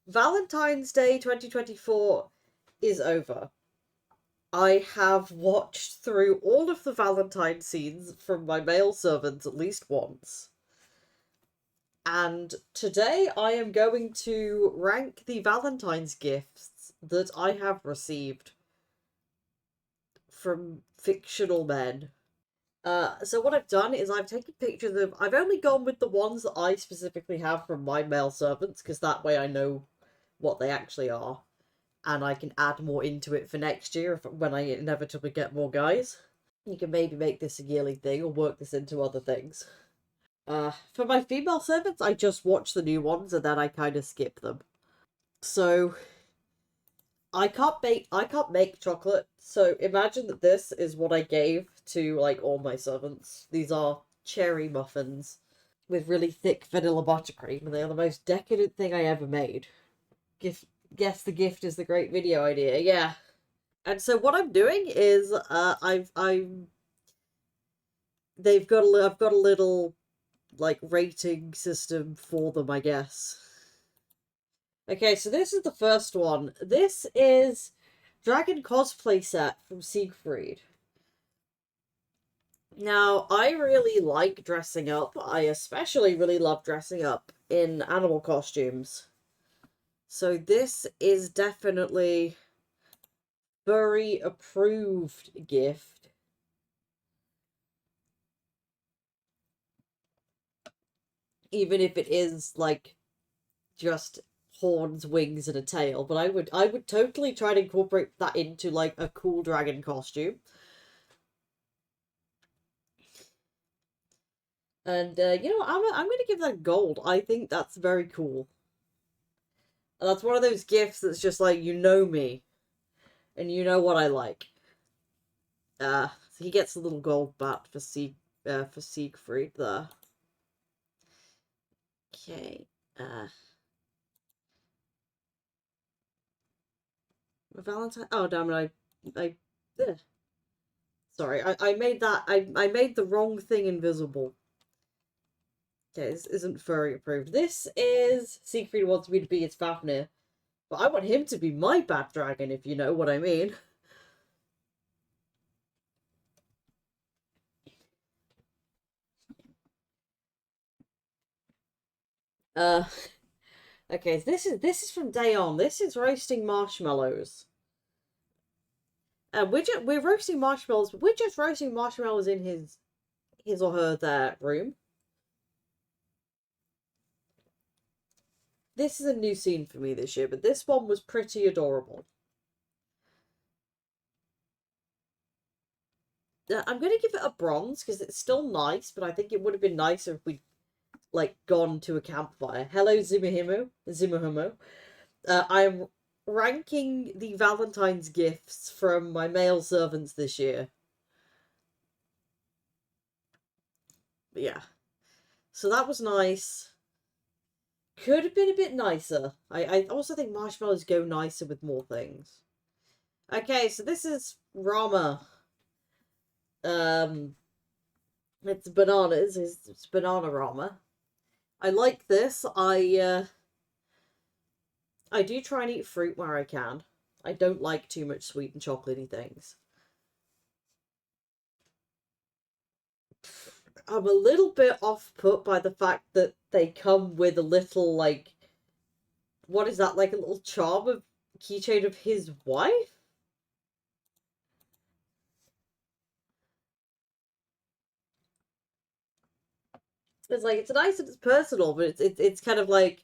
Valentine's Day 2024 is over. I have watched through all of the Valentine scenes from my male servants at least once. And today I am going to rank the Valentine's gifts that I have received from fictional men. So what I've done is I've taken pictures of. I've only gone with the ones that I specifically have from my male servants, because that way I know what they actually are, and I can add more into it for next year when I inevitably get more guys. You can maybe make this a yearly thing or work this into other things. For my female servants, I just watch the new ones and then I kind of skip them. So I can't make chocolate. So imagine that this is what I gave to like all my servants. These are cherry muffins with really thick vanilla buttercream, and they are the most decadent thing I ever made. Gift Guess the gift is the great video idea. Yeah. And so what I'm doing is I've got a little like rating system for them, I guess. Okay, so this is the first one. This is Dragon cosplay set from Siegfried. Now, I really like dressing up. I especially really love dressing up in animal costumes. So this is definitely very approved gift. Even if it is like just horns, wings, and a tail, but I would totally try to incorporate that into like a cool dragon costume. And you know, I'm gonna give that gold. I think that's very cool. And that's one of those gifts that's just like, you know me, and you know what I like. So he gets a little gold bat for Siegfried there. Okay. Valentine. Oh damn it! I. Ugh. Sorry, I made that. I made the wrong thing invisible. Okay, this isn't furry approved. This is Siegfried wants me to be his Fafnir, but I want him to be my bad dragon, if you know what I mean. Uh, okay, this is from Day On. This is roasting marshmallows. We're roasting marshmallows, but we're just roasting marshmallows in his or her their room. This is a new scene for me this year, but this one was pretty adorable. I'm going to give it a bronze because it's still nice, but I think it would have been nicer if we'd like gone to a campfire. Hello, Zimahimu. I'm ranking the Valentine's gifts from my male servants this year. But yeah. So that was nice. Could have been a bit nicer. I also think marshmallows go nicer with more things. Okay, so this is Rama. Um, it's bananas. It's banana Rama. I like this. I do try and eat fruit where I can. I don't like too much sweet and chocolatey things. I'm a little bit off put by the fact that they come with a little like, what is that, like a little charm of keychain of his wife? It's like, it's nice and it's personal, but it's kind of like,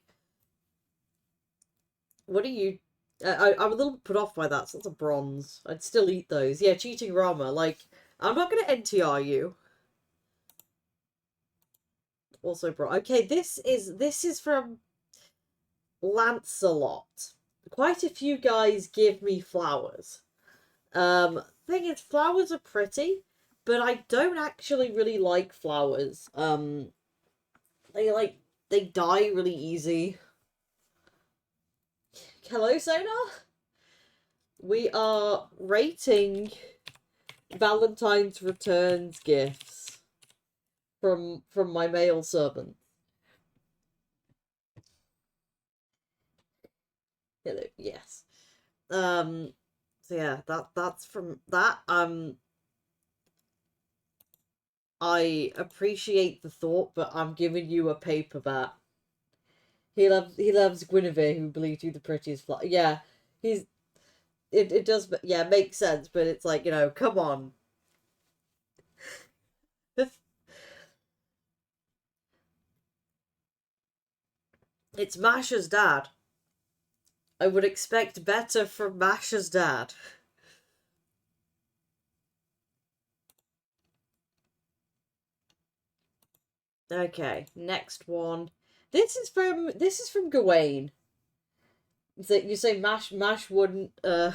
what are you? I'm a little put off by that. So that's a bronze. I'd still eat those. Yeah, cheating Rama. Like, I'm not gonna NTR you. Also bronze. Okay, this is from Lancelot. Quite a few guys give me flowers. Thing is, flowers are pretty, but I don't actually really like flowers. They die really easy. Hello, Sonar. We are rating Valentine's returns gifts from my male servant. Hello, yes. So yeah, that's from that. I appreciate the thought, but I'm giving you a paperback. He loves Guinevere, who believes you the prettiest fly. Yeah, he's it does, yeah, make sense, but it's like, come on. It's Masha's dad. I would expect better from Masha's dad. Okay, next one. This is from Gawain. That you say Mash wouldn't so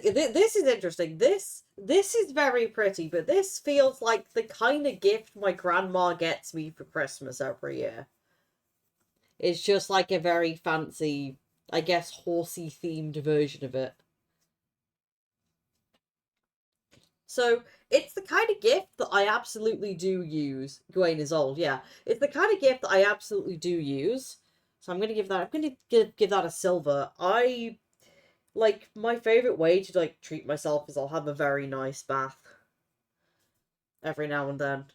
this is interesting. This is very pretty, but this feels like the kind of gift my grandma gets me for Christmas every year. It's just like a very fancy, I guess, horsey themed version of it. So it's the kind of gift that I absolutely do use. Gawain is old, yeah. It's the kind of gift that I absolutely do use. So I'm gonna give that a silver. I like my favorite way to like treat myself is I'll have a very nice bath every now and then.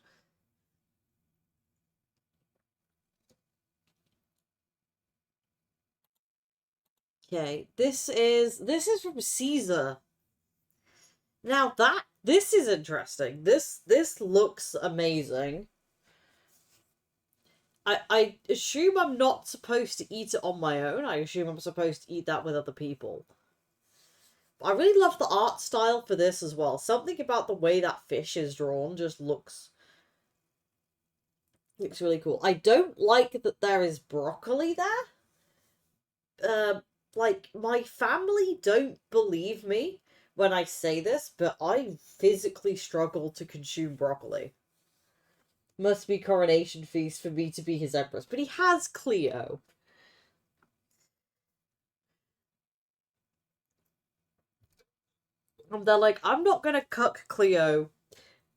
Okay, this is from Caesar. Now this is interesting. This looks amazing. I assume I'm not supposed to eat it on my own. I assume I'm supposed to eat that with other people. I really love the art style for this as well. Something about the way that fish is drawn just looks really cool. I don't like that there is broccoli there. Uh, like my family don't believe me when I say this, but I physically struggle to consume broccoli. Must be coronation feast for me to be his empress, but he has Cleo. And they're like, I'm not gonna cook Cleo.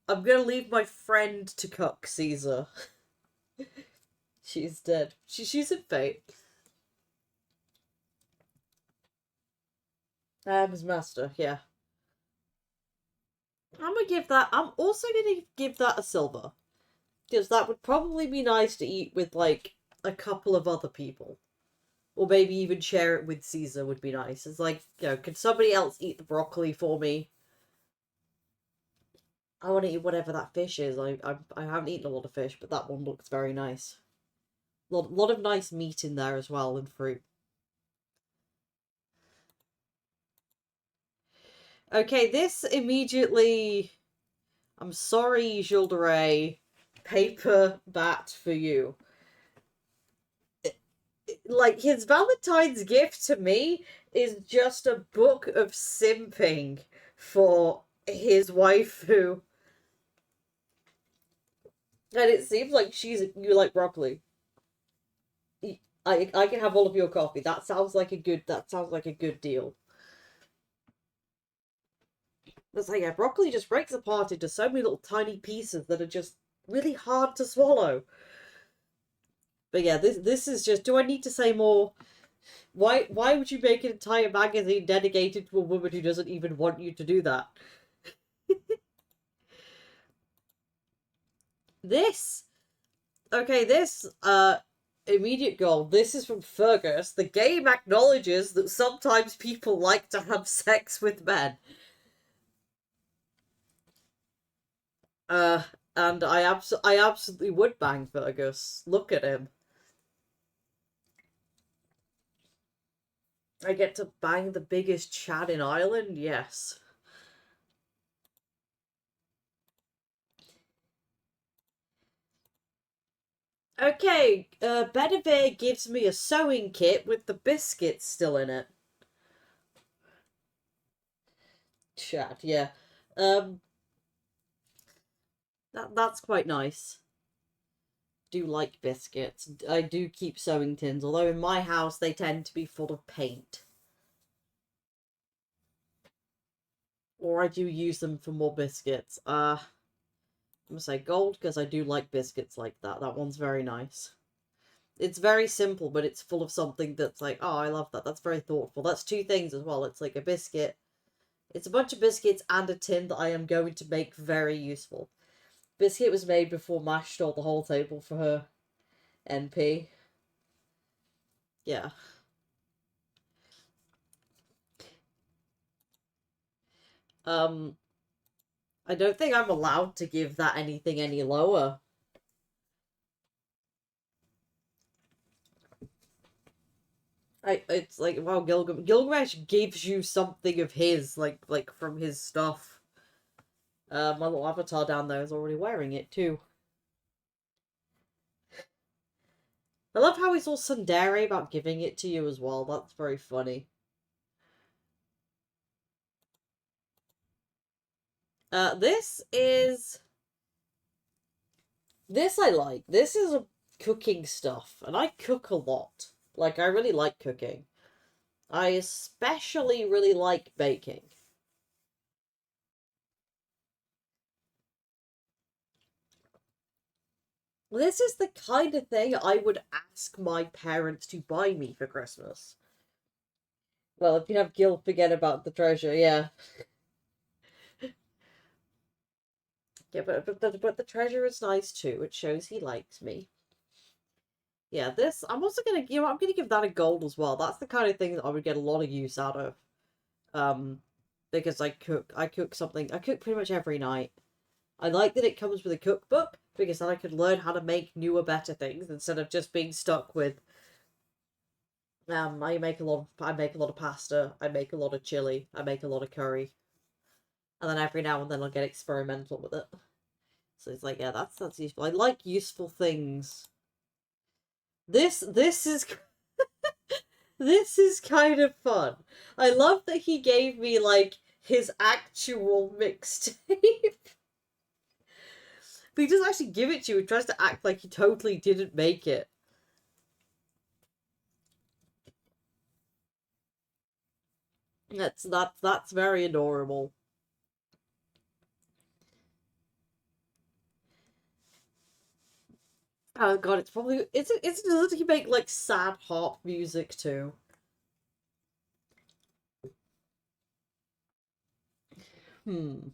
I'm gonna leave my friend to cook Caesar. She's dead. She's in fate. His master, yeah. I'm also gonna give that a silver. Because that would probably be nice to eat with, like, a couple of other people. Or maybe even share it with Caesar would be nice. It's like, can somebody else eat the broccoli for me? I want to eat whatever that fish is. I haven't eaten a lot of fish, but that one looks very nice. Lot of nice meat in there as well, and fruit. Okay, this immediately. I'm sorry, Gilles de Rais. Paper bat for you. Like, his Valentine's gift to me is just a book of simping for his waifu. And it seems like you like broccoli. I can have all of your coffee. That sounds like a good deal. It's like, yeah, broccoli just breaks apart into so many little tiny pieces that are just really hard to swallow. But yeah, this is just. Do I need to say more? Why would you make an entire magazine dedicated to a woman who doesn't even want you to do that? This okay, this immediate goal. This is from Fergus. The game acknowledges that sometimes people like to have sex with men. Uh and I absolutely would bang Fergus. Look at him. I get to bang the biggest Chad in Ireland? Yes. Okay, Bedivere gives me a sewing kit with the biscuits still in it. Chad, yeah. Um, that's quite nice. Do like biscuits. I do keep sewing tins, although in my house they tend to be full of paint. Or I do use them for more biscuits. I'm gonna say gold because I do like biscuits like that. That one's very nice. It's very simple, but it's full of something that's like, oh, I love that. That's very thoughtful. That's two things as well. It's like a biscuit. It's a bunch of biscuits and a tin that I am going to make very useful. Biscuit was made before Mash stole the whole table for her NP. Yeah. Um, I don't think I'm allowed to give that anything any lower. It's like, wow, Gilgamesh gives you something of his, like from his stuff. My little avatar down there is already wearing it too. I love how he's all tsundere about giving it to you as well. That's very funny. This is... This I like. This is cooking stuff, and I cook a lot. Like, I really like cooking. I especially really like baking. This is the kind of thing I would ask my parents to buy me for Christmas. Well, if you have Gil, forget about the treasure, yeah. Yeah, but the treasure is nice too. It shows he likes me. Yeah, this, I'm also gonna, I'm gonna give that a gold as well. That's the kind of thing that I would get a lot of use out of. Um, because I cook something, I cook pretty much every night. I like that it comes with a cookbook, because then I can learn how to make newer, better things, instead of just being stuck with, I make a lot of pasta, I make a lot of chili, I make a lot of curry. And then every now and then I'll get experimental with it. So it's like, yeah, that's useful. I like useful things. This is this is kind of fun. I love that he gave me like his actual mixtape. But he doesn't actually give it to you. He tries to act like he totally didn't make it. That's very adorable. Oh god, it's probably doesn't he make like sad harp music too? Hmm.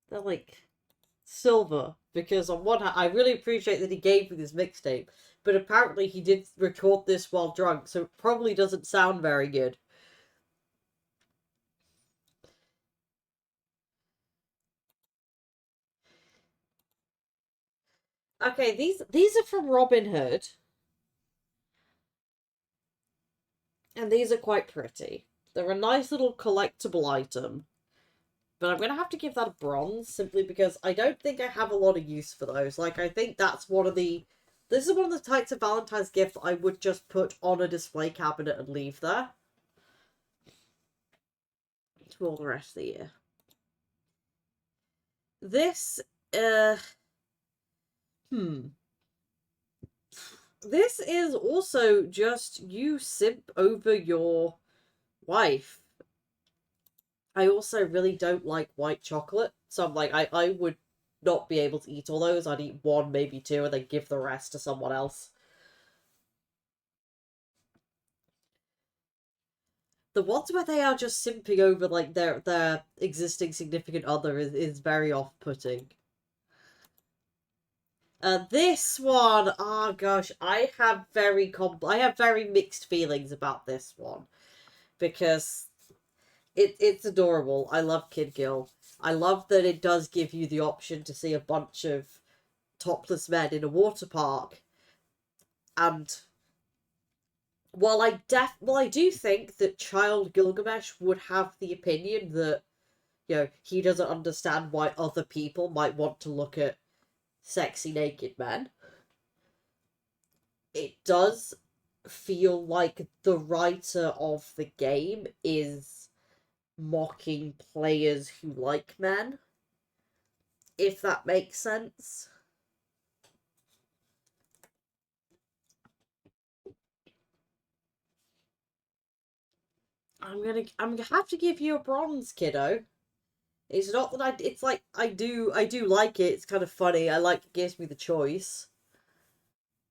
They're like silver, because on one hand I really appreciate that he gave me this mixtape, but apparently he did record this while drunk, so it probably doesn't sound very good. Okay, these are from Robin Hood, and these are quite pretty. They're a nice little collectible item, but I'm gonna have to give that a bronze simply because I don't think I have a lot of use for those. Like, I think that's one of the... This is one of the types of Valentine's gift I would just put on a display cabinet and leave there for all the rest of the year. This, uh... Hmm. This is also just you simp over your wife. I also really don't like white chocolate, so I'm like, I would not be able to eat all those. I'd eat one, maybe two, and then give the rest to someone else. The ones where they are just simping over like their existing significant other is very off-putting. This one, oh gosh, I have very mixed feelings about this one, because it's adorable. I love Kid Gill. I love that it does give you the option to see a bunch of topless men in a water park. And while I do think that Child Gilgamesh would have the opinion that, he doesn't understand why other people might want to look at sexy naked men, it does feel like the writer of the game is mocking players who like men, if that makes sense. I'm gonna have to give you a bronze, kiddo. It's not that it's like I do like it. It's kind of funny. I like it gives me the choice.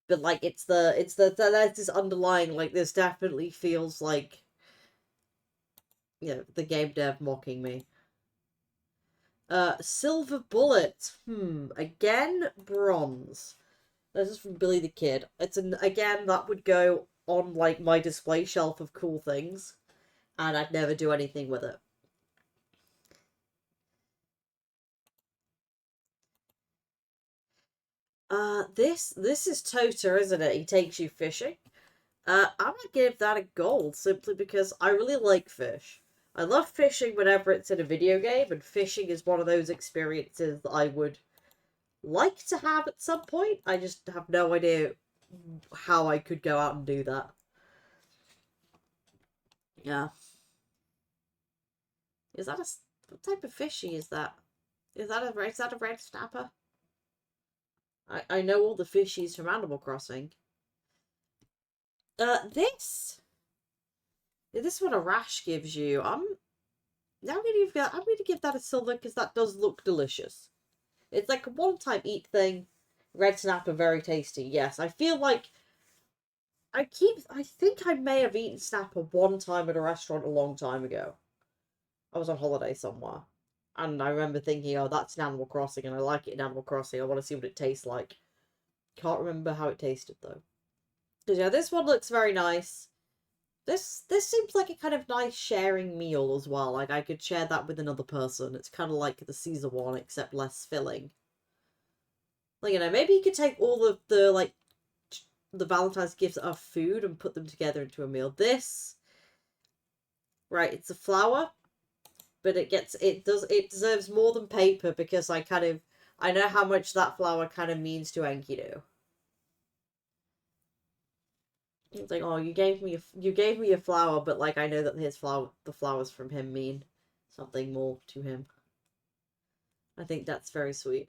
But like there's this underlying, like, this definitely feels like, the game dev mocking me. Silver bullet. Again, bronze. This is from Billy the Kid. Again, that would go on like my display shelf of cool things, and I'd never do anything with it. This is Tota, isn't it? He takes you fishing. I'm gonna give that a gold simply because I really like fish. I love fishing whenever it's in a video game, and fishing is one of those experiences that I would like to have at some point. I just have no idea how I could go out and do that. Yeah. Is that a... What type of fishy is that? Is that a red snapper? I know all the fishies from Animal Crossing. This... This is what a rash gives you. I'm gonna give that a silver because that does look delicious. It's like a one-time eat thing. Red snapper, very tasty. Yes, I feel like I think I may have eaten snapper one time at a restaurant a long time ago. I was on holiday somewhere. And I remember thinking, oh, that's in Animal Crossing, and I like it in Animal Crossing. I want to see what it tastes like. Can't remember how it tasted, though. Because, yeah, this one looks very nice. This seems like a kind of nice sharing meal as well. Like, I could share that with another person. It's kind of like the Caesar one, except less filling. Like, maybe you could take all the the Valentine's gifts of food and put them together into a meal. This, right, it's a flower, but it deserves more than paper because I know how much that flower kind of means to Enkidu. It's like, oh, you gave me a flower, but like I know that the flowers from him mean something more to him. I think that's very sweet.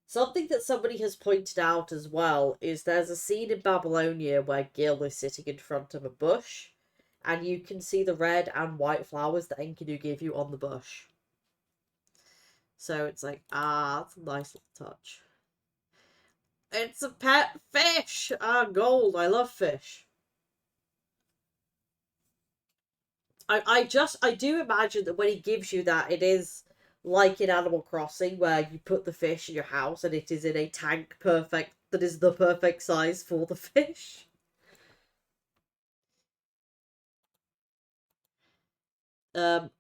Something that somebody has pointed out as well is there's a scene in Babylonia where Gil is sitting in front of a bush, and you can see the red and white flowers that Enkidu gave you on the bush. So it's like, that's a nice little touch. It's a pet fish! Gold. I love fish. I do imagine that when he gives you that, it is like in Animal Crossing where you put the fish in your house and it is in a tank that is the perfect size for the fish.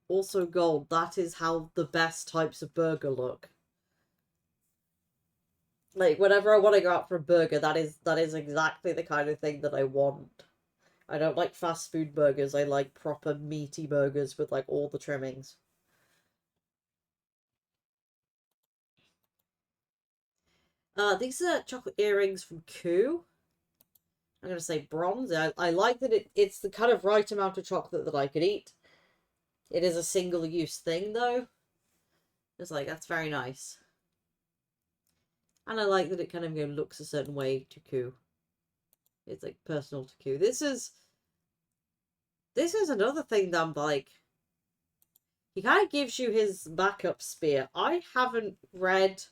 Also gold. That is how the best types of burger look. Like whenever I want to go out for a burger, that is exactly the kind of thing that I want. I don't like fast food burgers. I like proper meaty burgers with like all the trimmings. These are chocolate earrings from Koo. I'm gonna say bronze. I like that it's the kind of right amount of chocolate that I could eat. It is a single use thing though. It's like that's very nice. And I like that it kind of looks a certain way to Koo. It's like personal to Koo. This is another thing that I'm like, he kind of gives you his backup spear. I haven't read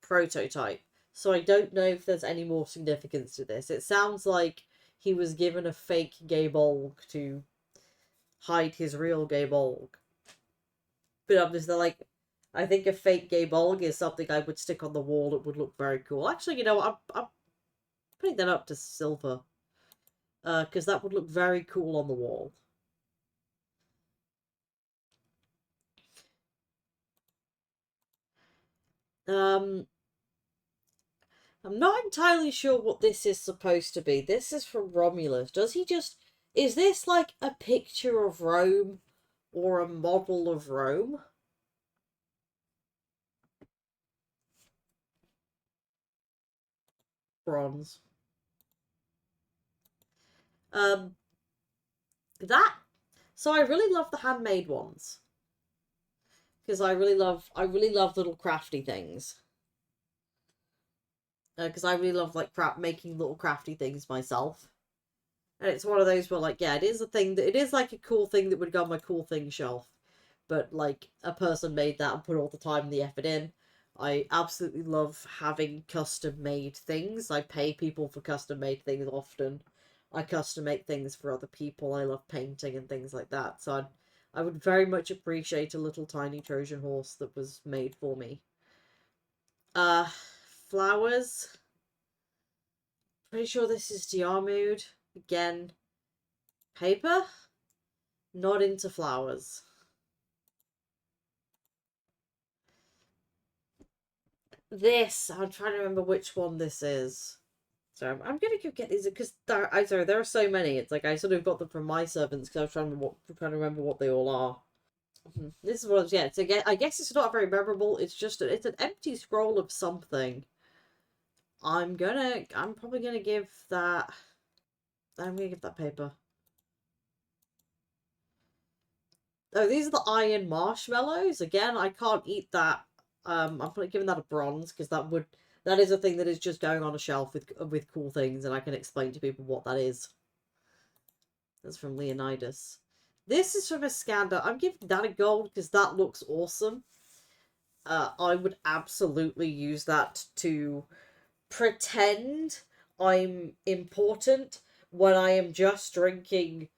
Prototype, so I don't know if there's any more significance to this. It sounds like he was given a fake Gabolg to hide his real Gabolg. But I'm just like, I think a fake Gabolg is something I would stick on the wall. It would look very cool. Actually, I'm putting that up to silver. Because that would look very cool on the wall. I'm not entirely sure what this is supposed to be. This is from Romulus. Is this like a picture of Rome or a model of Rome? Bronze. Um, that. So I really love the handmade ones. Because I really love little crafty things. Because I really love like making little crafty things myself. And it's one of those where like, yeah, it is a thing that it is like a cool thing that would go on my cool thing shelf. But like a person made that and put all the time and the effort in. I absolutely love having custom made things. I pay people for custom made things often. I custom make things for other people. I love painting and things like that. So I would very much appreciate a little tiny Trojan horse that was made for me. Uh, flowers. Pretty sure this is Diarmuid. Again, paper. Not into flowers. This, I'm trying to remember which one this is. So I'm gonna go get these because there are so many. It's like I sort of got them from my servants because I was trying to remember what they all are. This is what yeah. So I guess it's not very memorable. It's just it's an empty scroll of something. I'm probably gonna give that. I'm gonna give that paper. Oh, these are the iron marshmallows. Again, I can't eat that. I'm probably giving that a bronze because that is a thing that is just going on a shelf with cool things, and I can explain to people what that is. That's from Leonidas. This is from Iskander. I'm giving that a gold because that looks awesome. I would absolutely use that to pretend I'm important when I am just drinking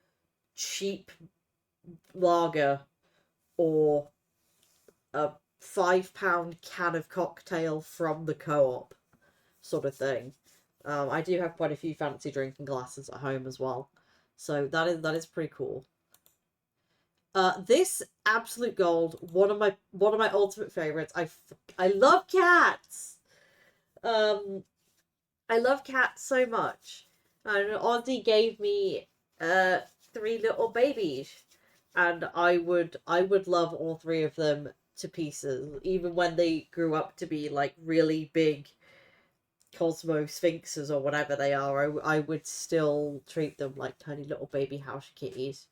cheap lager or a £5 can of cocktail from the co-op sort of thing. I do have quite a few fancy drinking glasses at home as well, so that is pretty cool. This absolute gold, one of my ultimate favorites. I love cats. Um, I love cats so much. And Ozzy gave me uh three little babies, and I would love all three of them to pieces, even when they grew up to be like really big Cosmo Sphinxes or whatever they are. I would still treat them like tiny little baby house kitties.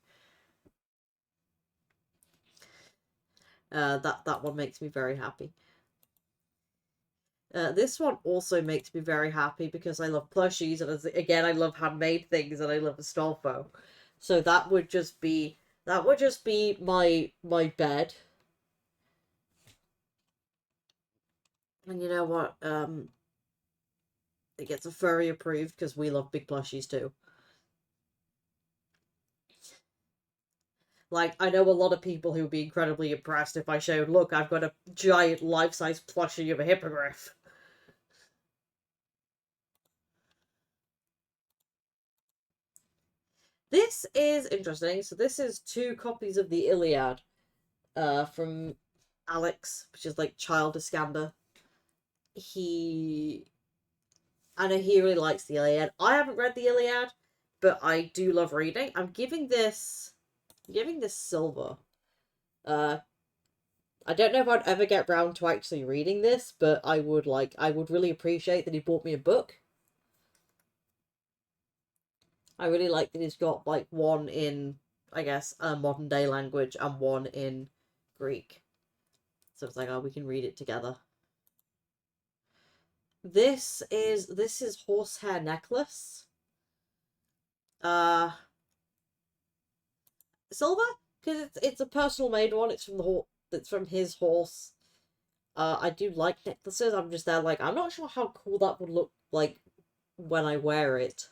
That one makes me very happy. This one also makes me very happy because I love plushies and again I love handmade things and I love Astolfo. So that would just be my bed. And you know what? It gets a furry approved because we love big plushies too. Like I know a lot of people who would be incredibly impressed if I showed, look, I've got a giant life-size plushie of a hippogriff. This is interesting. So this is two copies of the Iliad, from Alex, which is like Child Iskander. He, I know he really likes the Iliad. I haven't read the Iliad, but I do love reading. I'm giving this silver. Uh, I don't know if I'd ever get round to actually reading this, but I would really appreciate that he bought me a book. I really like that he's got like one in, I guess, a modern day language and one in Greek. So it's like, oh, we can read it together. This is horsehair necklace. Uh, silver because it's a personal made one. It's from the horse. It's from his horse. I do like necklaces. I'm just there like I'm not sure how cool that would look like when I wear it.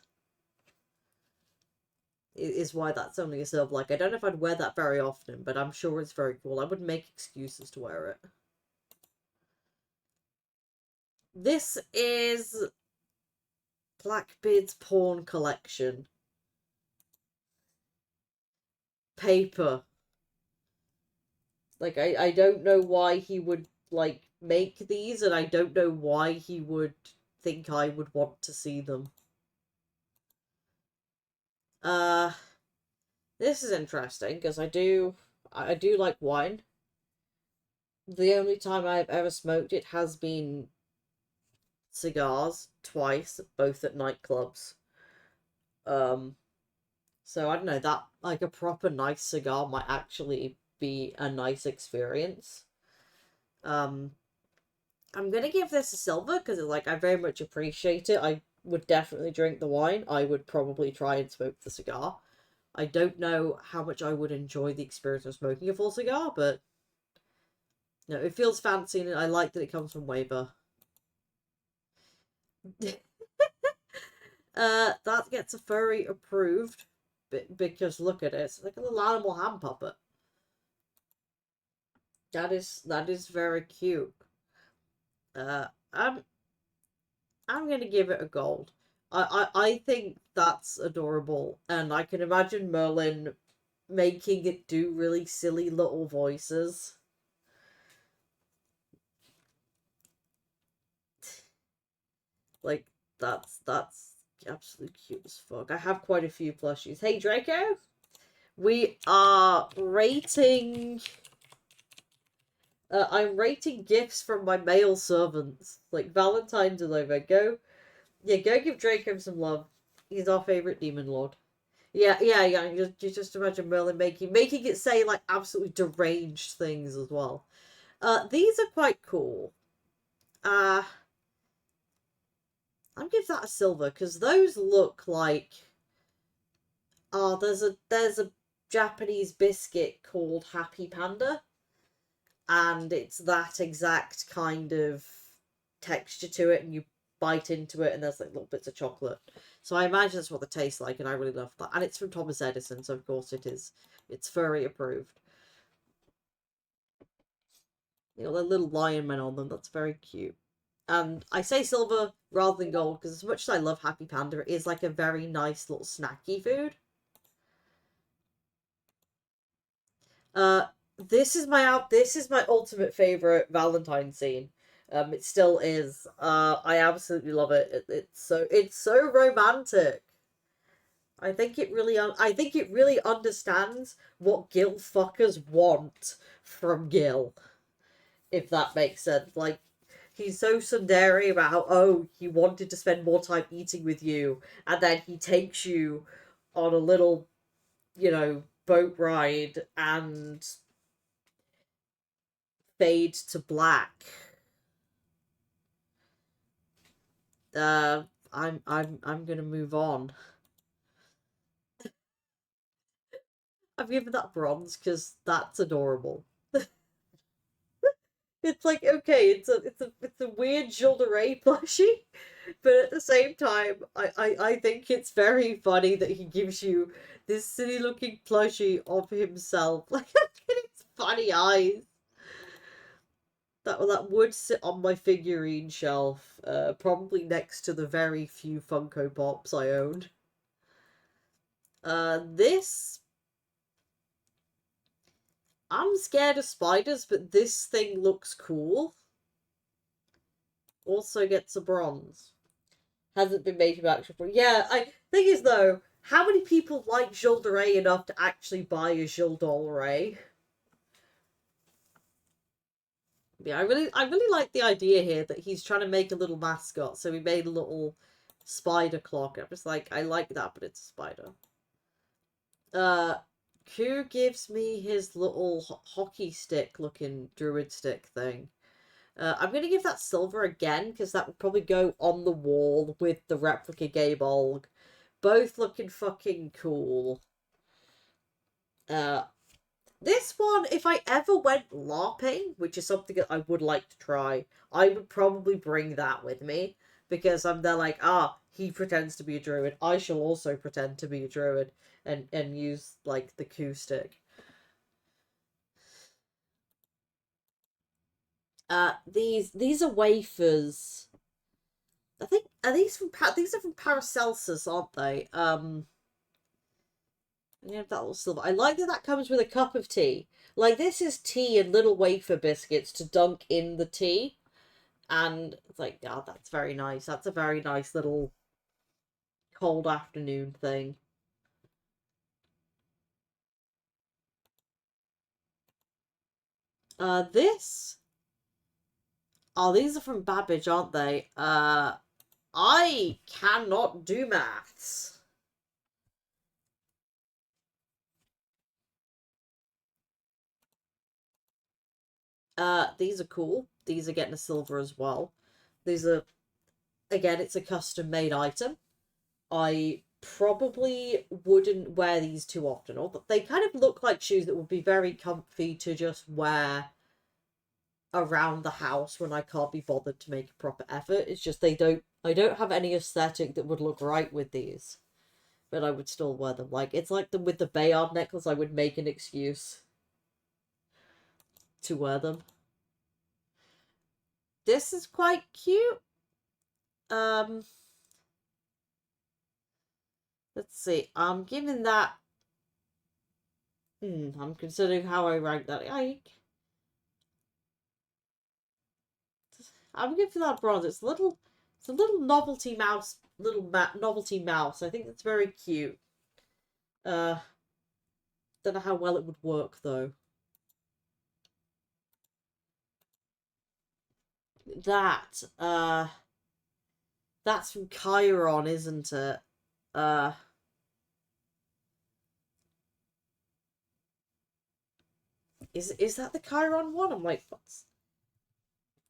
Is why that's only a silver. Like I don't know if I'd wear that very often, but I'm sure it's very cool. I would make excuses to wear it. This is Blackbeard's Pawn Collection. Paper. Like I don't know why he would like make these, and I don't know why he would think I would want to see them. Uh this is interesting because I do like wine. The only time I've ever smoked it has been cigars twice, both at nightclubs. Um so I don't know, that like a proper nice cigar might actually be a nice experience. Um I'm gonna give this a silver because like I very much appreciate it. I would definitely drink the wine. I would probably try and smoke the cigar. I don't know how much I would enjoy the experience of smoking a full cigar, but No, it feels fancy, and I like that it comes from Waver. That gets a furry approved because look at it, it's like a little animal hand puppet. That is very cute. Uh, I'm I'm gonna give it a gold. I think that's adorable, and I can imagine Merlin making it do really silly little voices. Like that's absolutely cute as fuck. I have quite a few plushies. Hey Draco, we are rating. I'm rating gifts from my male servants. Like Valentine's all over. Go give Draco some love. He's our favorite demon lord. Yeah. You just imagine Merlin making it say like absolutely deranged things as well. These are quite cool. Uh, I'll give that a silver because those look like. Oh, there's a Japanese biscuit called Happy Panda, and it's that exact kind of texture to it, and you bite into it, and there's like little bits of chocolate. So I imagine that's what they taste like, and I really love that. And it's from Thomas Edison, so of course it is. It's furry approved. You know, the little lion men on them. That's very cute. And I say silver rather than gold because as much as I love Happy Panda, it is like a very nice little snacky food. Uh, this is my ultimate favorite Valentine scene. It still is. I absolutely love it. It's so romantic. I think it really understands what Gil fuckers want from Gil, if that makes sense. Like he's so tsundere about how he wanted to spend more time eating with you, and then he takes you on a little, boat ride and fade to black. Uh, I'm gonna move on. I've given that bronze because that's adorable. It's like okay, it's a weird Gilles de Rais plushie, but at the same time, I think it's very funny that he gives you this silly looking plushie of himself, like his funny eyes. That would sit on my figurine shelf, probably next to the very few Funko Pops I owned. This I'm scared of spiders, but this thing looks cool. Also gets a bronze. Hasn't been made from action for. Yeah, I thing is though, how many people like Gilles de Rais enough to actually buy a Gilles de Rais? Yeah, I really like the idea here that he's trying to make a little mascot, so he made a little spider clock. I'm just like, I like that, but it's a spider. Uh, Q gives me his little hockey stick looking druid stick thing. I'm going to give that silver again, because that would probably go on the wall with the replica Gabolg. Both looking fucking cool. Uh, this one, if I ever went LARPing, which is something that I would like to try, I would probably bring that with me. Because I'm there like, he pretends to be a druid. I shall also pretend to be a druid and use, like, the Q stick. These are wafers. I think these are from Paracelsus, aren't they? Yeah, that little silver. I like that that comes with a cup of tea. Like this is tea and little wafer biscuits to dunk in the tea, and it's like, that's very nice. That's a very nice little cold afternoon thing. This. Oh, these are from Babbage, aren't they? I cannot do maths. These are cool. These are getting a silver as well. These are, again, it's a custom made item. I probably wouldn't wear these too often, or they kind of look like shoes that would be very comfy to just wear around the house when I can't be bothered to make a proper effort. It's just I don't have any aesthetic that would look right with these, but I would still wear them. Like it's like with the Bayard necklace, I would make an excuse to wear them. This is quite cute. Um, let's see. I'm giving that. I'm considering how I rank that. I'm giving that bronze. It's a little novelty mouse, novelty mouse. I think that's very cute. Uh, don't know how well it would work though. That, that's from Chiron, isn't it? Uh, is that the Chiron one? I'm like, what's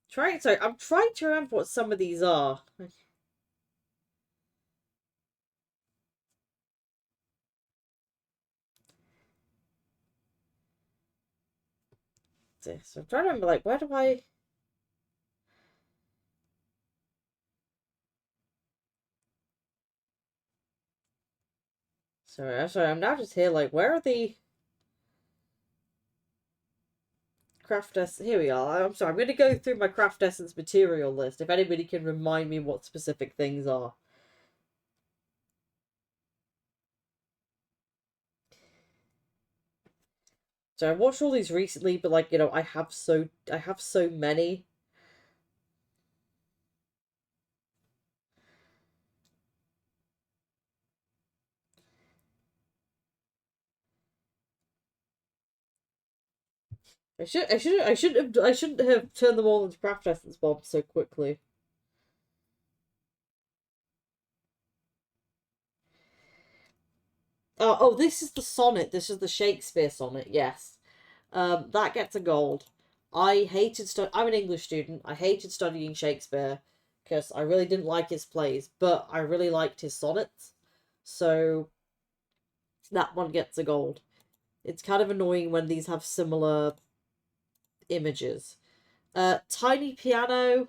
trying? Sorry, I'm trying to remember what some of these are. So I'm trying to remember, like, where do I? Sorry, I'm now just here, like, where are the craft essence? Here we are. I'm sorry, I'm going to go through my craft essence material list, if anybody can remind me what specific things are. So I watched all these recently, but like, I have so many. I shouldn't have turned them all into craft essence bombs so quickly. Oh, this is the sonnet. This is the Shakespeare sonnet. Yes, that gets a gold. I'm an English student. I hated studying Shakespeare because I really didn't like his plays, but I really liked his sonnets. So that one gets a gold. It's kind of annoying when these have similar images. Tiny piano.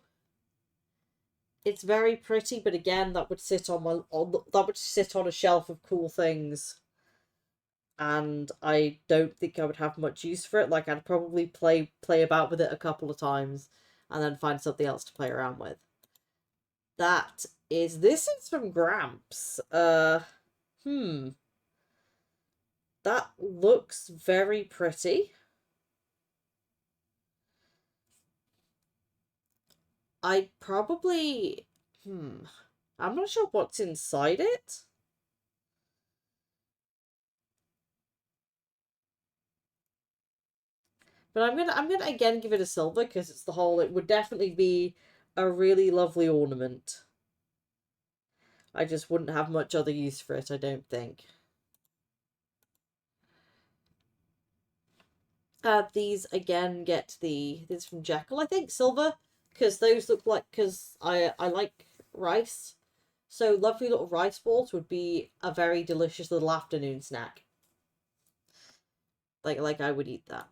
It's very pretty, but again, that would sit that would sit on a shelf of cool things, and I don't think I would have much use for it. Like I'd probably play about with it a couple of times, and then find something else to play around with. This is from Gramps. Hmm. That looks very pretty. I probably I'm not sure what's inside it. But I'm gonna again give it a silver because it's the whole. It would definitely be a really lovely ornament. I just wouldn't have much other use for it, I don't think. These again get this from Jekyll, I think, silver, because those look like because I like rice, so lovely little rice balls would be a very delicious little afternoon snack. Like I would eat that.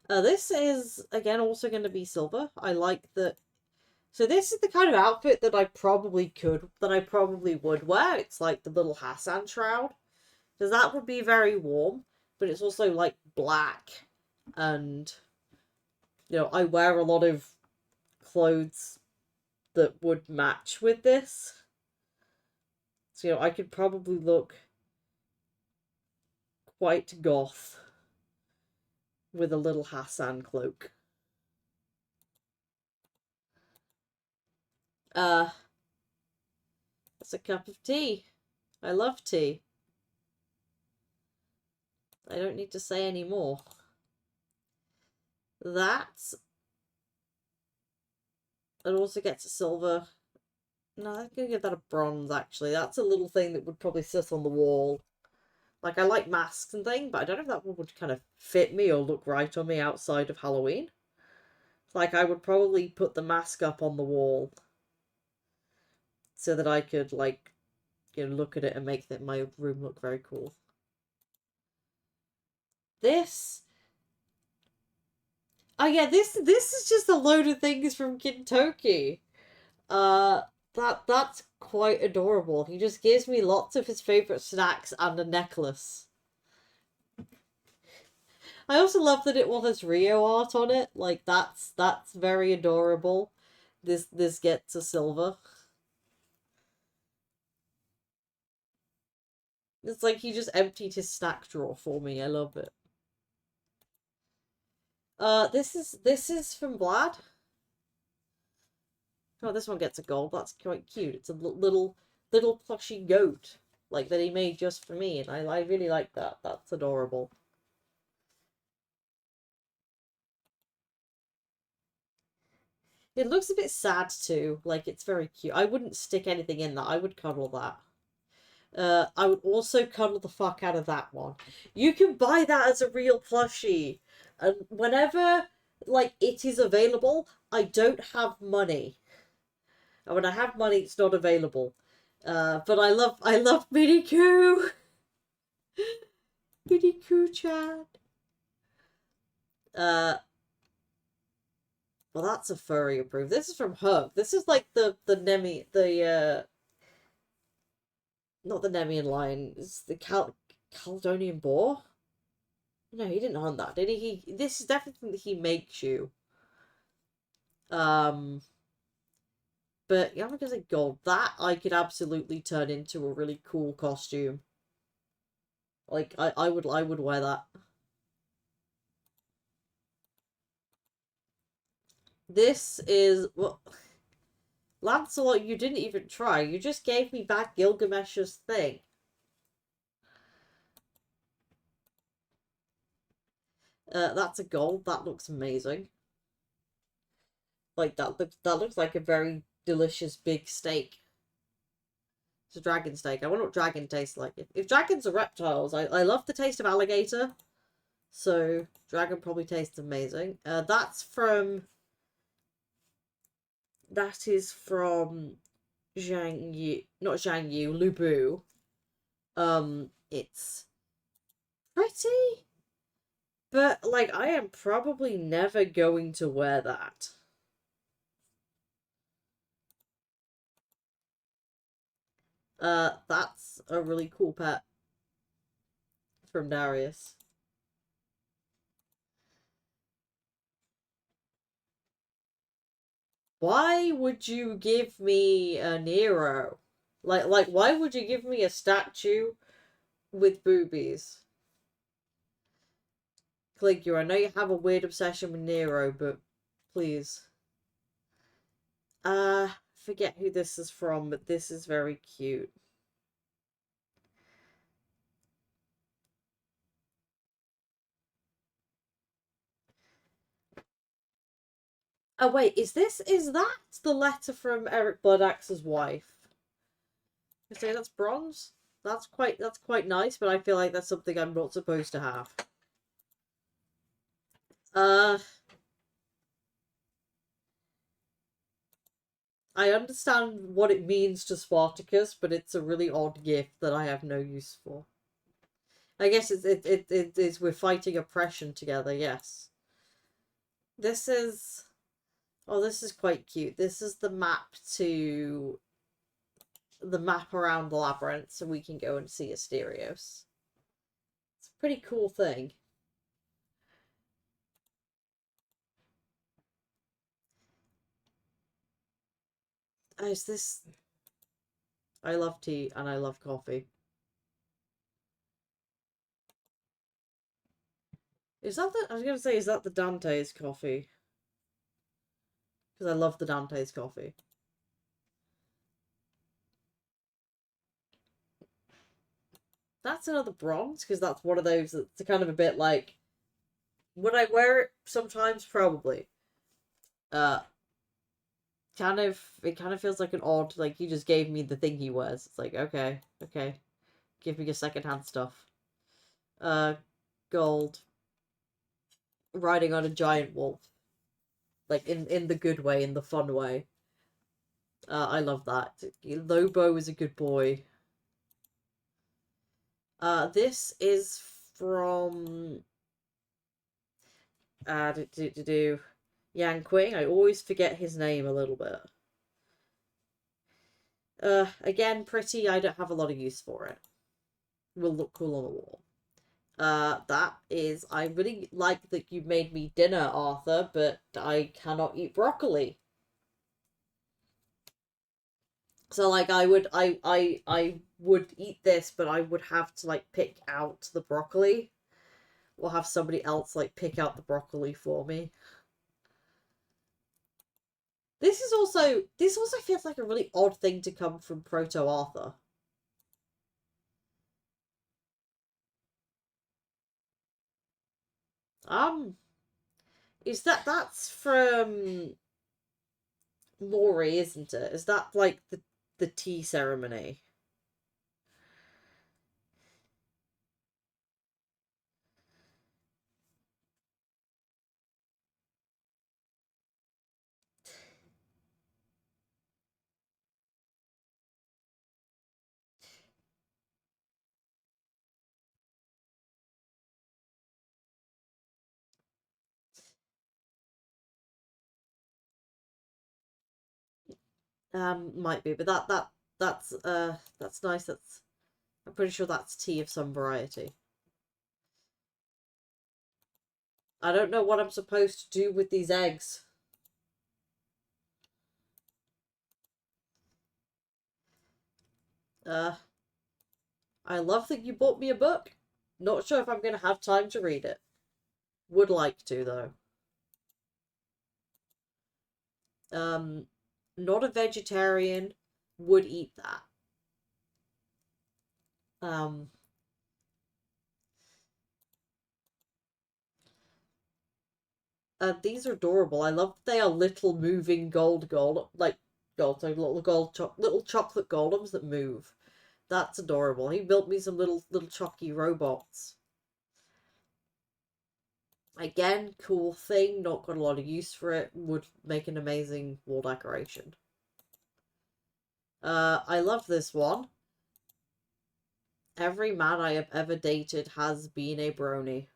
This is again also going to be silver. I like that. So this is the kind of outfit that I probably would wear. It's like the little Hassan shroud. Because that would be very warm, but it's also like black. And, I wear a lot of clothes that would match with this. So, I could probably look quite goth with a little Hassan cloak. Uh, that's a cup of tea. I love tea. I don't need to say any more. That. It also gets a silver. No, I'm gonna give that a bronze, actually. That's a little thing that would probably sit on the wall. Like, I like masks and things, but I don't know if that one would kind of fit me or look right on me outside of Halloween. Like, I would probably put the mask up on the wall so that I could, like, look at it and make my room look very cool. This Oh yeah, this is just a load of things from Kintoki. Uh, that's quite adorable. He just gives me lots of his favorite snacks and a necklace. I also love that it has Rio art on it. Like that's very adorable. This gets a silver. It's like he just emptied his snack drawer for me. I love it. This is from Vlad. Oh, this one gets a gold. That's quite cute. It's a little plushy goat like that he made just for me, and I really like that. That's adorable. It looks a bit sad too. Like it's very cute. I wouldn't stick anything in that. I would cuddle that. I would also cuddle the fuck out of that one. You can buy that as a real plushie, and whenever like it is available, I don't have money. And when I have money, it's not available. But I love Minnie Coo, Minnie Coo Chan. Uh, well, that's a furry approved. This is from Hug. This is like the Nemi not the Nemean lion. It's the Caledonian boar. No, he didn't hunt that, did he? This is definitely he makes you. Um, but yeah, I'm gonna say gold. That I could absolutely turn into a really cool costume. Like I would wear that. This is well, Lancelot. You didn't even try. You just gave me back Gilgamesh's thing. That's a gold. That looks amazing. Like that looks like a very delicious big steak. It's a dragon steak. I wonder what dragon tastes like. If dragons are reptiles, I love the taste of alligator. So dragon probably tastes amazing. That is from Zhang Yu, not Zhang Yu, Lubu. It's pretty, but like I am probably never going to wear that. That's a really cool pet from Darius. Why would you give me a Nero? Why would you give me a statue with boobies? Cligure, I know you have a weird obsession with Nero, but please. Forget who this is from, but this is very cute. Oh wait, is that the letter from Eric Bloodaxe's wife? I say that's bronze. That's quite nice, but I feel like that's something I'm not supposed to have. Uh, I understand what it means to Spartacus, but it's a really odd gift that I have no use for. I guess it is we're fighting oppression together. Yes, this is. Oh, this is quite cute. This is the map around the labyrinth, so we can go and see Asterios. It's a pretty cool thing. Is this? I love tea and I love coffee. Is that the? I was gonna say, is that the Dante's coffee? Because I love the Dante's coffee. That's another bronze, because that's one of those that's kind of a bit like. Would I wear it sometimes? Probably. Uh, it kind of feels like an odd, like he just gave me the thing he wears. It's like, okay, okay. Give me your secondhand stuff. Uh, gold. Riding on a giant wolf. Like in the good way, in the fun way. I love that. Lobo is a good boy. This is from Yang Qing. I always forget his name a little bit. Again, pretty. I don't have a lot of use for it. Will look cool on the wall. That is, I really like that you made me dinner, Arthur, but I cannot eat broccoli. So like I would eat this, but I would have to like pick out the broccoli, or have somebody else like pick out the broccoli for me. This also feels like a really odd thing to come from Proto Arthur. Is that's from Maury, isn't it? Is that like the tea ceremony? Might be, but that's nice. I'm pretty sure that's tea of some variety. I don't know what I'm supposed to do with these eggs. Uh, I love that you bought me a book. Not sure if I'm going to have time to read it. Would like to, though. Um, Not a vegetarian. Would eat that. Um, these are adorable. I love that they are little moving sorry, little chocolate golems that move. That's adorable. He built me some little chalky robots. Again, cool thing, not got a lot of use for it, would make an amazing wall decoration. I love this one. Every man I have ever dated has been a brony.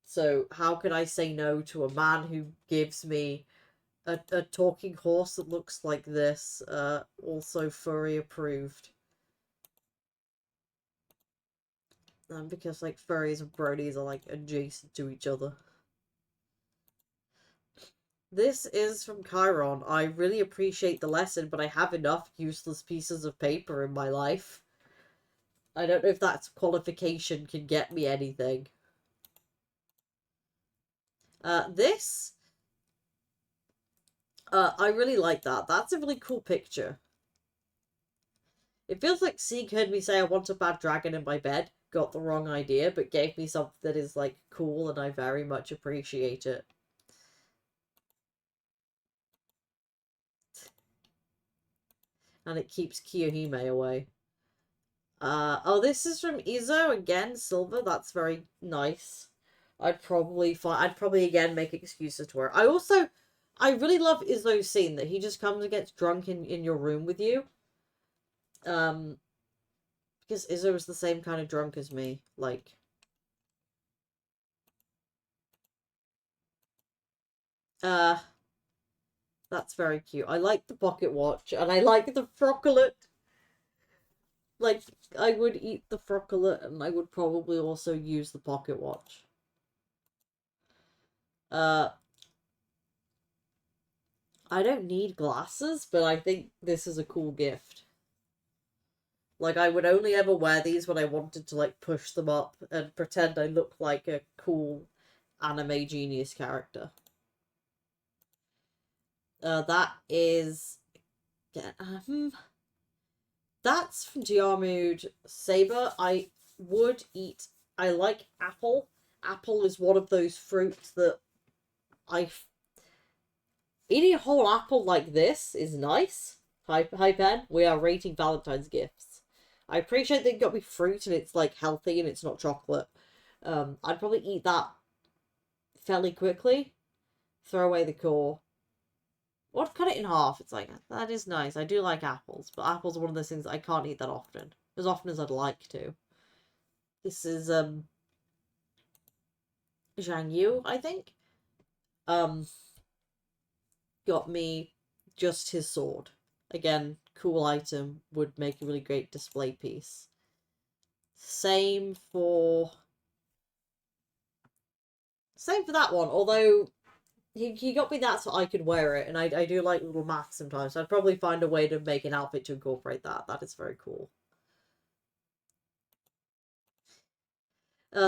So how could I say no to a man who gives me a talking horse that looks like this? Also furry approved. Because like furries and bronies are like adjacent to each other. This is from Chiron. I really appreciate the lesson, but I have enough useless pieces of paper in my life. I don't know if that qualification can get me anything. This, I really like that. That's a really cool picture. It feels like Sieg heard me say I want a bad dragon in my bed, got the wrong idea, but gave me something that is like cool and I very much appreciate it. And it keeps Kiyohime away. Oh, this is from Izo again, silver. That's very nice. I'd probably again make excuses to her. I really love Izo's scene that he just comes and gets drunk in your room with you. Um, because Izzo is the same kind of drunk as me. Like, uh, that's very cute. I like the pocket watch and I like the frocolet. Like, I would eat the frocolet and I would probably also use the pocket watch. Uh, I don't need glasses, but I think this is a cool gift. Like, I would only ever wear these when I wanted to, like, push them up and pretend I look like a cool anime genius character. That is... that's from Diarmuid Saber. I would eat... I like apple. Apple is one of those fruits that I... Eating a whole apple like this is nice. Hi, Ben. We are rating Valentine's gifts. I appreciate they got me fruit and it's like healthy and it's not chocolate. I'd probably eat that fairly quickly. Throw away the core. Or cut it in half. It's like, that is nice. I do like apples, but apples are one of those things that I can't eat that often. As often as I'd like to. This is, Zhang Yu, I think, um, got me just his sword. Again, cool item, would make a really great display piece. Same for that one, although he got me that so I could wear it, and I do like little maths sometimes, so I'd probably find a way to make an outfit to incorporate that. That is very cool.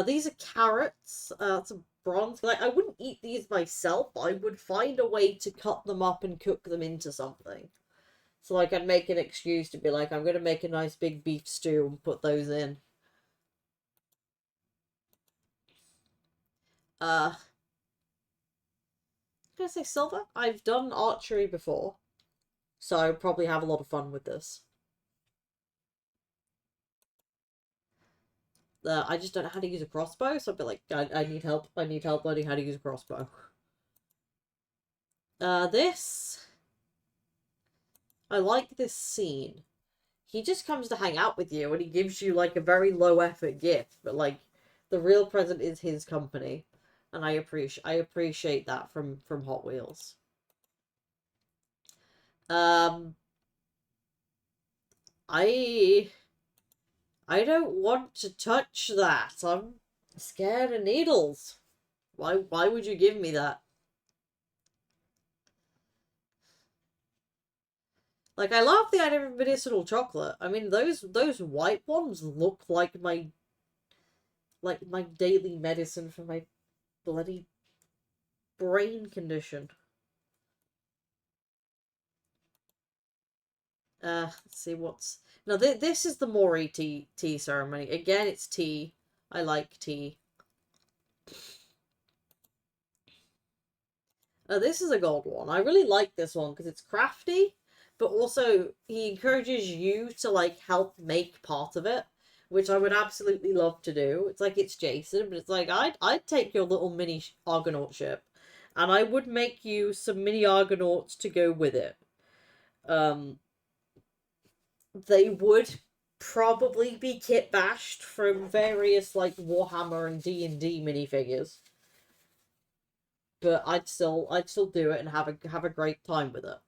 These are carrots. It's a bronze. Like, I wouldn't eat these myself, but I would find a way to cut them up and cook them into something. So, like, I'd make an excuse to be like, I'm going to make a nice big beef stew and put those in. Uh, can I say silver? I've done archery before, so I would probably have a lot of fun with this. I just don't know how to use a crossbow, so I'd be like, I need help. I need help learning how to use a crossbow. This... I like this scene. He just comes to hang out with you and he gives you like a very low effort gift, but like the real present is his company. And I appreciate that from Hot Wheels. Um I I don't want to touch that. I'm scared of needles. Why would you give me that? Like, I love the idea of medicinal chocolate. I mean, those white ones look like my daily medicine for my bloody brain condition. Let's see what's... No, this is the Mori tea ceremony. Again, it's tea. I like tea. This is a gold one. I really like this one because it's crafty, but also he encourages you to like help make part of it, which I would absolutely love to do. It's like it's Jason, but it's like I'd take your little mini Argonaut ship, and I would make you some mini Argonauts to go with it. Um, they would probably be kit bashed from various like Warhammer and D&D minifigures, but I'd still do it and have a great time with it.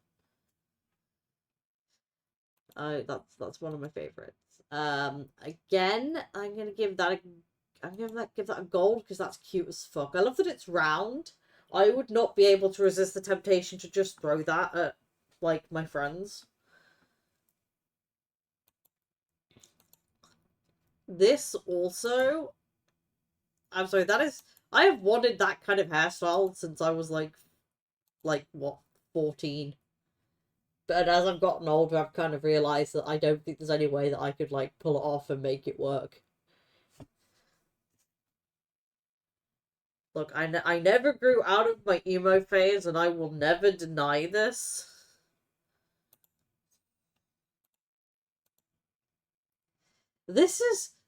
That's one of my favorites. Again, I'm gonna give that a gold because that's cute as fuck. I love that it's round. I would not be able to resist the temptation to just throw that at like my friends. This also, I'm sorry, that is, I have wanted that kind of hairstyle since I was like what, 14. But as I've gotten older, I've kind of realized that I don't think there's any way that I could like pull it off and make it work. Look, I never grew out of my emo phase, and I will never deny this.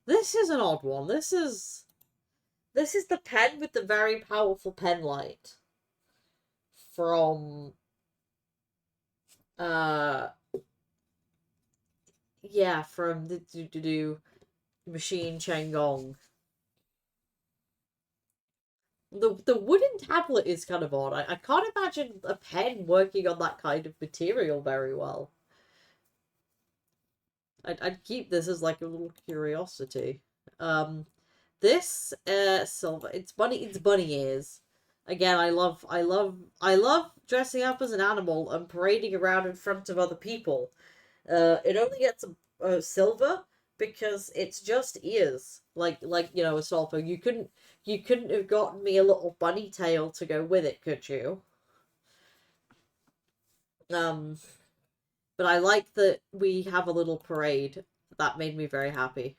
This is an odd one. This is the pen with the very powerful pen light from uh yeah, from the do machine Changong. The wooden tablet is kind of odd. I can't imagine a pen working on that kind of material very well. I'd keep this as like a little curiosity. Um, this silver. It's bunny ears. Again, I love dressing up as an animal and parading around in front of other people. It only gets a silver because it's just ears. A sulfur. You couldn't have gotten me a little bunny tail to go with it, could you? Um, but I like that we have a little parade. That made me very happy.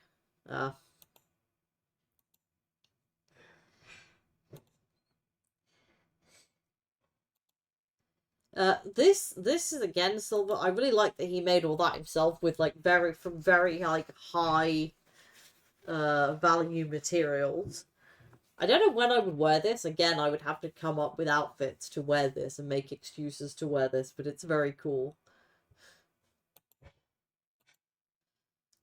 Uh, this is again silver. I really like that he made all that himself with like very like high value materials. I don't know when I would wear this. Again, I would have to come up with outfits to wear this and make excuses to wear this, but it's very cool.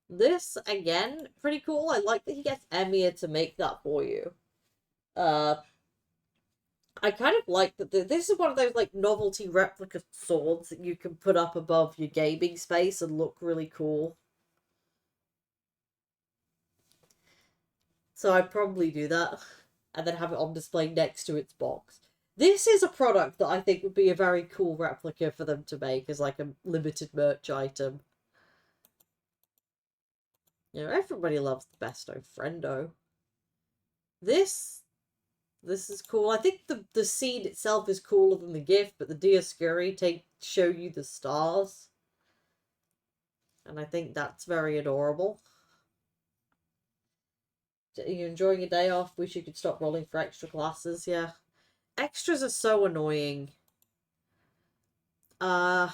This again, pretty cool. I like that he gets Emir to make that for you. I kind of like that this is one of those like novelty replica swords that you can put up above your gaming space and look really cool. So I'd probably do that and then have it on display next to its box. This is a product that I think would be a very cool replica for them to make as like a limited merch item. You know, everybody loves the Besto Friendo. This this is cool. I think the scene itself is cooler than the gift, but the Dioscuri show you the stars. And I think that's very adorable. Are you enjoying a day off? Wish you could stop rolling for extra classes, yeah. Extras are so annoying. I'm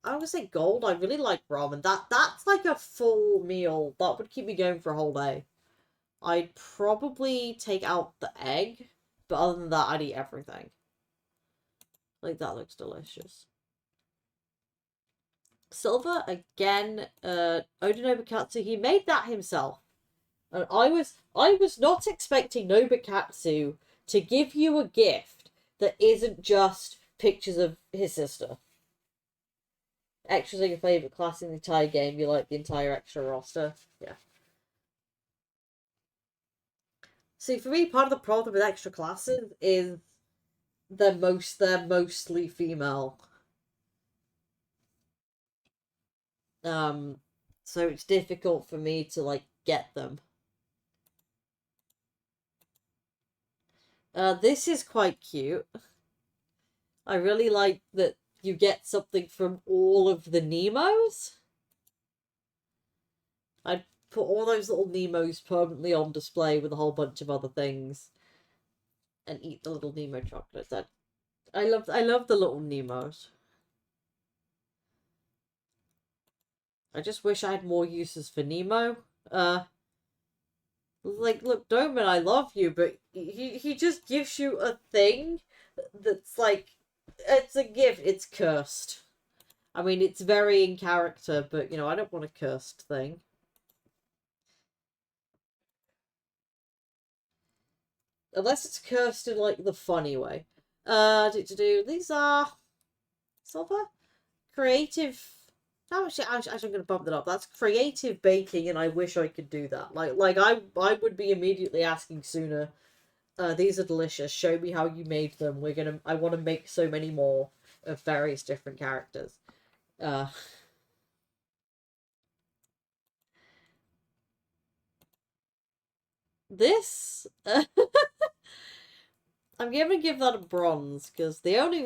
gonna say gold. I really like ramen. That's like a full meal. That would keep me going for a whole day. I'd probably take out the egg, but other than that, I'd eat everything. Like, that looks delicious. Silver, again, Oda Nobukatsu, he made that himself. And I was not expecting Nobukatsu to give you a gift that isn't just pictures of his sister. Extras are your favourite class in the entire game, you like the entire extra roster. Yeah. See, for me, part of the problem with extra classes is they're mostly female. So it's difficult for me to like get them. This is quite cute. I really like that you get something from all of the Nemos. I'd put all those little Nemos permanently on display with a whole bunch of other things, and eat the little Nemo chocolates. I love the little Nemos. I just wish I had more uses for Nemo. Like, look, Doman, I love you, but he just gives you a thing that's like, it's a gift, it's cursed. I mean, it's very in character, but, you know, I don't want a cursed thing. Unless it's cursed in, like, the funny way. These are silver? Creative. No, actually, I'm going to bump that up. That's creative baking, and I wish I could do that. I would be immediately asking sooner. These are delicious. Show me how you made them. I want to make so many more of various different characters. This, I'm gonna give that a bronze because the only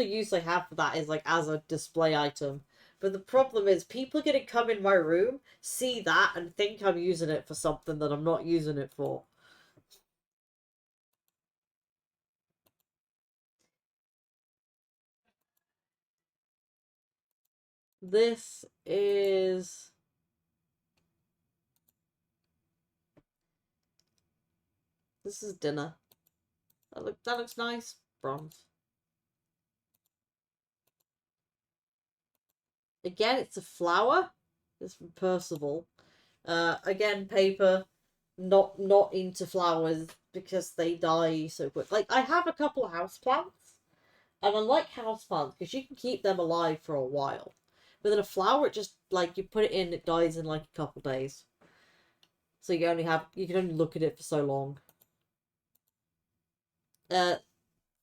use I have for that is like as a display item. But the problem is people are gonna come in my room, see that, and think I'm using it for something that I'm not using it for. This is dinner. That looks nice. Bronze. Again, it's a flower. It's from Percival. Again, paper. Not into flowers because they die so quick. Like, I have a couple of houseplants, and I like houseplants because you can keep them alive for a while. But then a flower, it just like you put it in, it dies in like a couple days. So you can only look at it for so long. Uh,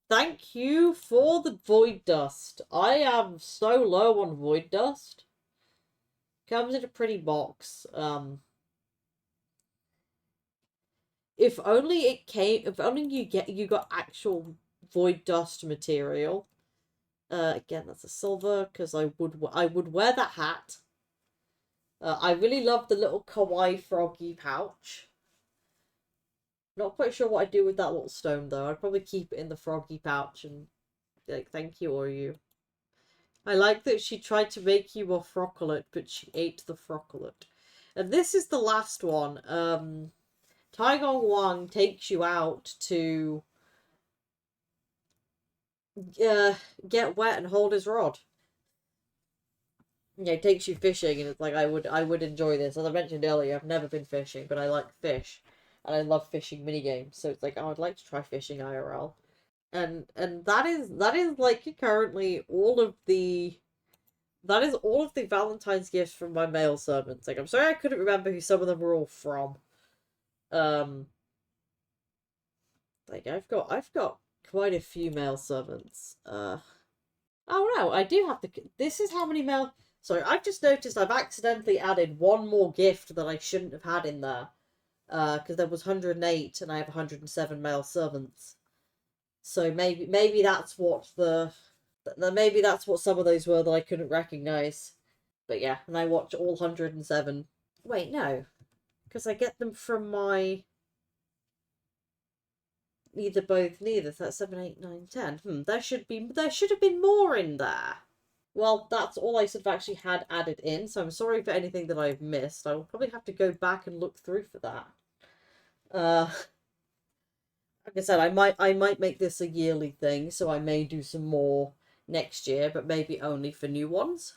Thank you for the void dust. I am so low on void dust. Comes in a pretty box. If only it came. If only you got actual void dust material. Again, that's a silver because I would wear that hat. I really love the little kawaii froggy pouch. Not quite sure what I'd do with that little stone though. I'd probably keep it in the froggy pouch and be like, thank you, or you. I like that she tried to make you a frocolet, but she ate the frocolet. And this is the last one. Taigong Wang takes you out to get wet and hold his rod. Yeah, it takes you fishing, and it's like I would enjoy this. As I mentioned earlier, I've never been fishing, but I like fish. and I love fishing minigames. So it's like, oh, I'd like to try fishing IRL. And that is like currently all of the that is all of the Valentine's gifts from my male servants. Like, I'm sorry I couldn't remember who some of them were all from. Um, like I've got quite a few male servants. Oh no, I do have to. This is how many male. Sorry, I've just noticed I've accidentally added one more gift that I shouldn't have had in there. Because there was 108 and I have 107 male servants. So maybe that's what maybe that's what some of those were that I couldn't recognize. But yeah, and I watch all 107. Wait, no, because I get them from my neither, both, neither. So that's 7, 8, 9, 10. There should have been more in there. Well, that's all I sort of actually had added in, so I'm sorry for anything that I've missed. I will probably have to go back and look through for that. Like I said, I might make this a yearly thing, so I may do some more next year, but maybe only for new ones.